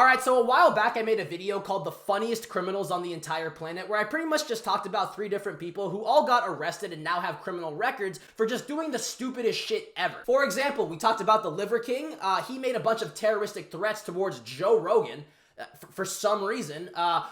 Alright, so a while back I made a video called The Funniest Criminals on the Entire Planet, where I pretty much just talked about 3 different people who all got arrested and now have criminal records for just doing the stupidest shit ever. For example, we talked about the Liver King. He made a bunch of terroristic threats towards Joe Rogan. For some reason.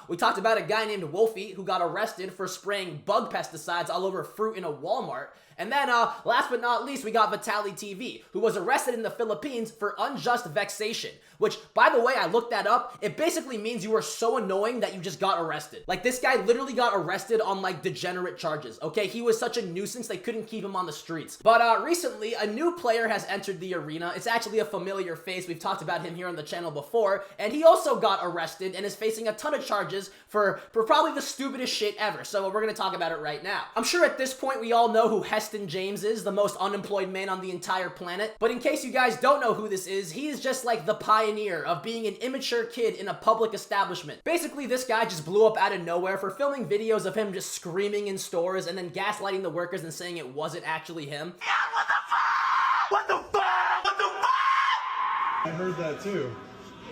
We talked about a guy named Wolfie who got arrested for spraying bug pesticides all over fruit in a Walmart. And then, last but not least, we got Vitaly TV, who was arrested in the Philippines for unjust vexation. Which, by the way, I looked that up. It basically means you were so annoying that you just got arrested. Like, this guy literally got arrested on, like, degenerate charges, okay? He was such a nuisance, they couldn't keep him on the streets. But, recently, a new player has entered the arena. It's actually a familiar face. We've talked about him here on the channel before. And he also got arrested and is facing a ton of charges for probably the stupidest shit ever. So, we're gonna talk about it right now. I'm sure at this point, we all know who Heston James is, the most unemployed man on the entire planet. But in case you guys don't know who this is, he is just like the pioneer of being an immature kid in a public establishment. Basically, this guy just blew up out of nowhere for filming videos of him just screaming in stores and then gaslighting the workers and saying it wasn't actually him. Yeah, what the fuck? What the fuck? What the fuck? I heard that too.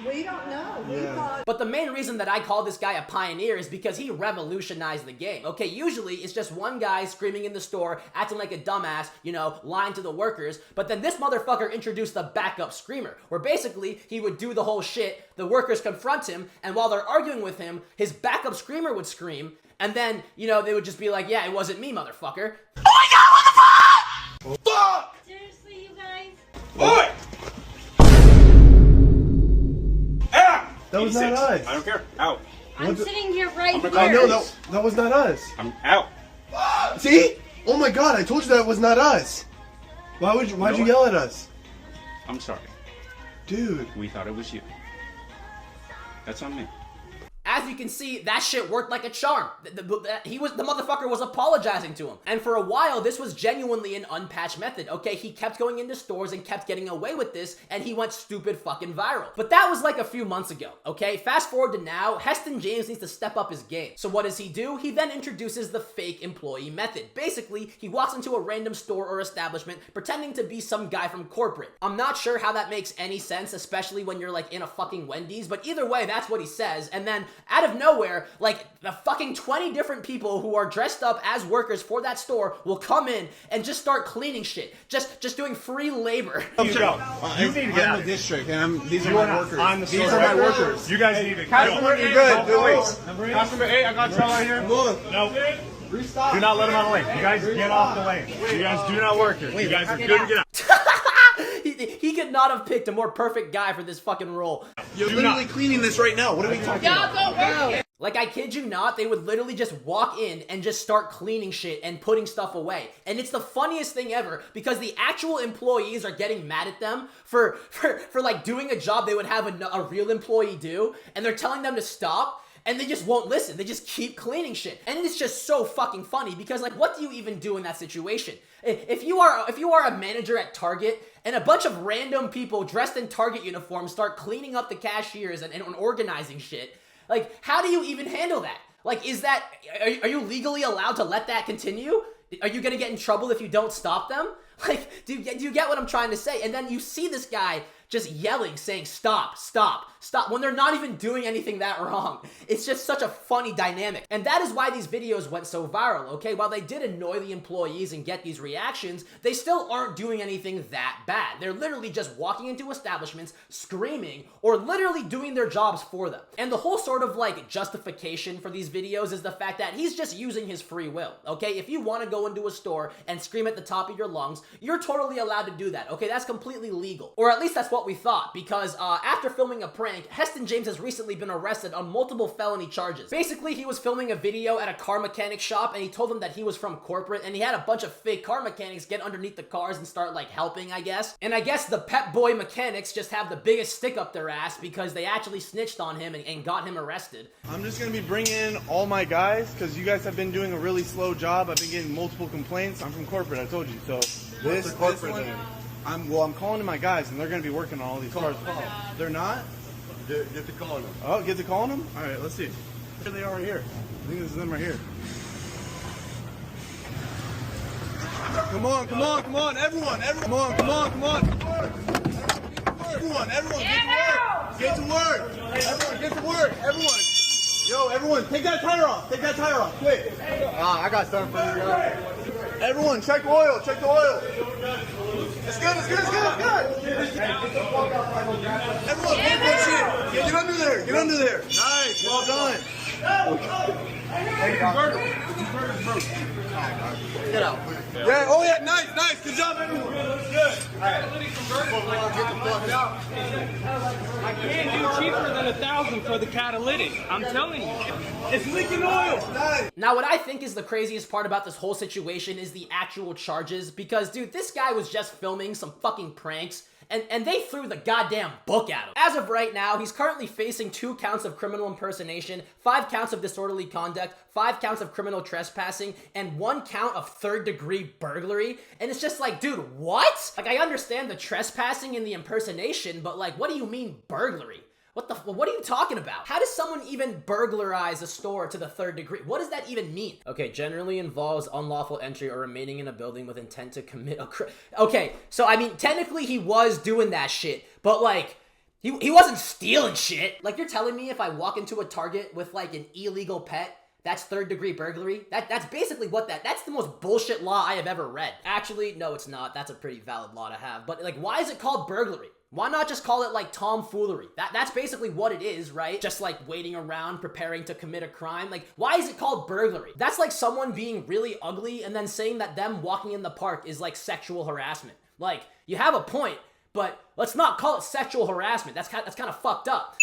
We don't know. Yeah. But the main reason that I call this guy a pioneer is because he revolutionized the game. Okay, usually it's just one guy screaming in the store, acting like a dumbass, you know, lying to the workers. But then this motherfucker introduced the backup screamer, where basically he would do the whole shit, the workers confront him, and while they're arguing with him, his backup screamer would scream, and then, you know, they would just be like, yeah, it wasn't me, motherfucker. Oh my god, what the fuck? Fuck! Seriously, you guys? Boy! That was not us. I don't care. Out. I'm sitting here right here. I know that was not us. I'm out. See? Oh my god, I told you that was not us. Why'd you yell at us? I'm sorry. Dude. We thought it was you. That's on me. As you can see, that shit worked like a charm. The motherfucker was apologizing to him. And for a while, this was genuinely an unpatched method, okay? He kept going into stores and kept getting away with this, and he went stupid fucking viral. But that was like a few months ago, okay? Fast forward to now, Heston James needs to step up his game. So what does he do? He then introduces the fake employee method. Basically, he walks into a random store or establishment pretending to be some guy from corporate. I'm not sure how that makes any sense, especially when you're like in a fucking Wendy's, but either way, that's what he says. And then out of nowhere, like the fucking 20 different people who are dressed up as workers for that store will come in and just start cleaning shit. Just doing free labor. You go. You need to get out of the district, and these are my workers. I'm the These store. are my workers. You guys need to Customer, you're good. Customer 8, I got trouble right here. No. Do not let him on the lane. You guys get off the lane. You guys do not work here. You guys are good to get out. He could not have picked a more perfect guy for this fucking role. You're literally cleaning this right now. What are we talking about? Like, I kid you not, they would literally just walk in and just start cleaning shit and putting stuff away. And it's the funniest thing ever because the actual employees are getting mad at them for like doing a job they would have a real employee do, and they're telling them to stop. And they just won't listen. They just keep cleaning shit. And it's just so fucking funny because, like, what do you even do in that situation? If you are a manager at Target and a bunch of random people dressed in Target uniforms start cleaning up the cashiers and organizing shit, like, how do you even handle that? Like, are you legally allowed to let that continue? Are you gonna get in trouble if you don't stop them? Like, do you get what I'm trying to say? And then you see this guy just yelling, saying, stop, stop, stop, when they're not even doing anything that wrong. It's just such a funny dynamic. And that is why these videos went so viral, okay? While they did annoy the employees and get these reactions, they still aren't doing anything that bad. They're literally just walking into establishments, screaming, or literally doing their jobs for them. And the whole sort of like justification for these videos is the fact that he's just using his free will, okay? If you want to go into a store and scream at the top of your lungs, you're totally allowed to do that, okay? That's completely legal. Or at least that's what we thought, because after filming a prank, Heston James has recently been arrested on multiple felony charges. Basically, he was filming a video at a car mechanic shop, and he told them that he was from corporate, and he had a bunch of fake car mechanics get underneath the cars and start, like, helping, I guess. And I guess the Pep Boy mechanics just have the biggest stick up their ass because they actually snitched on him and got him arrested. I'm just going to be bringing in all my guys, because you guys have been doing a really slow job. I've been getting multiple complaints. I'm from corporate, I told you, so this one... I'm calling to my guys, and they're going to be working on all these cars. They're not? Get to calling them. Oh, get to calling them? All right, let's see. Here they are right here. I think this is them right here. Come on, come on, come on, everyone, everyone. Come on, come on, come on. Everyone, get to work. Get to work. Everyone, get to work. Everyone. Yo, everyone, take that tire off. Take that tire off, quick. I got something for you guys. Everyone, check oil. Check the oil. It's good. It's good. It's good. It's good. Everyone, get that shit. Get under there. Get under there. Nice. Well done. Get out. Yeah. Oh yeah. Nice. Nice. Good job, everyone. Good. I can't do cheaper than 1,000 for the catalytic. I'm telling you. It's leaking oil. Nice. Now, what I think is the craziest part about this whole situation is the actual charges, because, dude, this guy was just filming some fucking pranks, and they threw the goddamn book at him. As of right now, he's currently facing 2 counts of criminal impersonation, 5 counts of disorderly conduct, 5 counts of criminal trespassing, and 1 count of third-degree burglary. And it's just like, dude, what? Like, I understand the trespassing and the impersonation, but, like, what do you mean burglary? What are you talking about? How does someone even burglarize a store to the 3rd degree? What does that even mean? Okay, generally involves unlawful entry or remaining in a building with intent to commit a crime. Okay, so I mean, technically he was doing that shit, but like, he wasn't stealing shit. Like, you're telling me if I walk into a Target with like an illegal pet, that's 3rd degree burglary? That's basically what that's the most bullshit law I have ever read. Actually, no, it's not. That's a pretty valid law to have. But like, why is it called burglary? Why not just call it like tomfoolery? That's basically what it is, right? Just like waiting around preparing to commit a crime. Like, why is it called burglary? That's like someone being really ugly and then saying that them walking in the park is like sexual harassment. Like, you have a point, but let's not call it sexual harassment. That's kind of fucked up.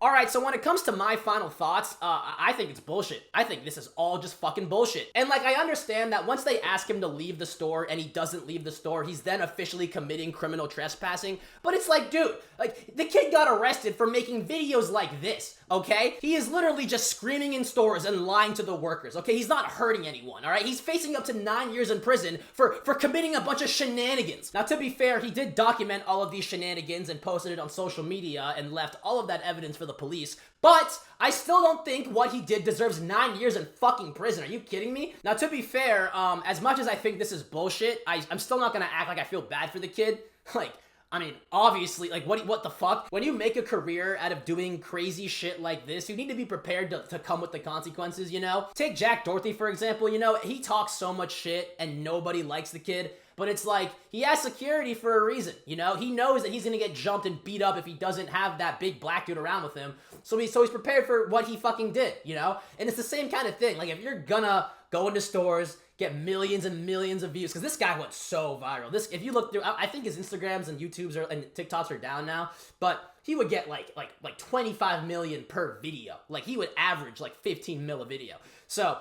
Alright, so when it comes to my final thoughts, I think it's bullshit. I think this is all just fucking bullshit. And like, I understand that once they ask him to leave the store and he doesn't leave the store, he's then officially committing criminal trespassing. But it's like, dude, like, the kid got arrested for making videos like this, okay? He is literally just screaming in stores and lying to the workers, okay? He's not hurting anyone, alright? He's facing up to 9 years in prison for committing a bunch of shenanigans. Now, to be fair, he did document all of these shenanigans and posted it on social media and left all of that evidence for the police, but I still don't think what he did deserves 9 years in fucking prison. Are you kidding me? Now, to be fair, as much as I think this is bullshit, I'm still not gonna act like I feel bad for the kid. Like, I mean, obviously, like, what the fuck? When you make a career out of doing crazy shit like this, you need to be prepared to come with the consequences, you know? Take Jack Dorsey, for example, you know, he talks so much shit and nobody likes the kid, but it's like, he has security for a reason, you know? He knows that he's gonna get jumped and beat up if he doesn't have that big black dude around with him, so he's prepared for what he fucking did, you know? And it's the same kind of thing. Like, if you're gonna go into stores, get millions and millions of views, because this guy went so viral. If you look through, I think his Instagrams and YouTubes and TikToks are down now, but he would get like 25 million per video. Like, he would average like 15 mil a video. So,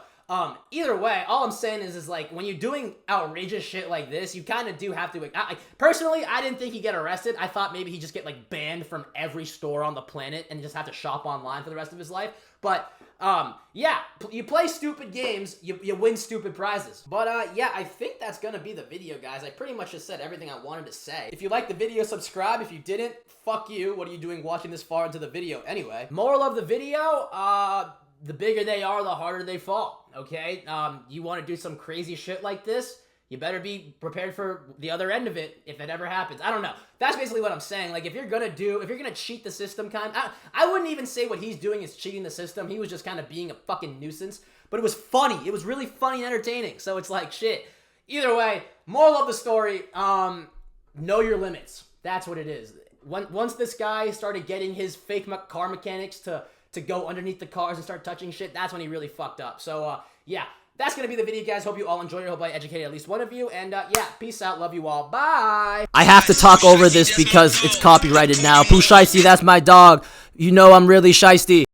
either way, all I'm saying is like, when you're doing outrageous shit like this, you kind of do have to, personally, I didn't think he'd get arrested. I thought maybe he'd just get like banned from every store on the planet and just have to shop online for the rest of his life. But, yeah, you play stupid games, you win stupid prizes. But, yeah, I think that's gonna be the video, guys. I pretty much just said everything I wanted to say. If you liked the video, subscribe. If you didn't, fuck you. What are you doing watching this far into the video anyway? Moral of the video, the bigger they are, the harder they fall, okay? You want to do some crazy shit like this, you better be prepared for the other end of it if it ever happens. I don't know. That's basically what I'm saying. Like, if you're gonna cheat the system, I wouldn't even say what he's doing is cheating the system. He was just kind of being a fucking nuisance. But it was funny. It was really funny and entertaining. So it's like, shit. Either way, moral of the story, know your limits. That's what it is. Once this guy started getting his fake car mechanics to go underneath the cars and start touching shit, that's when he really fucked up. So, yeah, that's gonna be the video, guys. Hope you all enjoyed it. Hope I educated at least one of you. And, yeah, peace out. Love you all. Bye. I have to talk over this because it's copyrighted now. Pooh Shiesty, that's my dog. You know I'm really shiesty.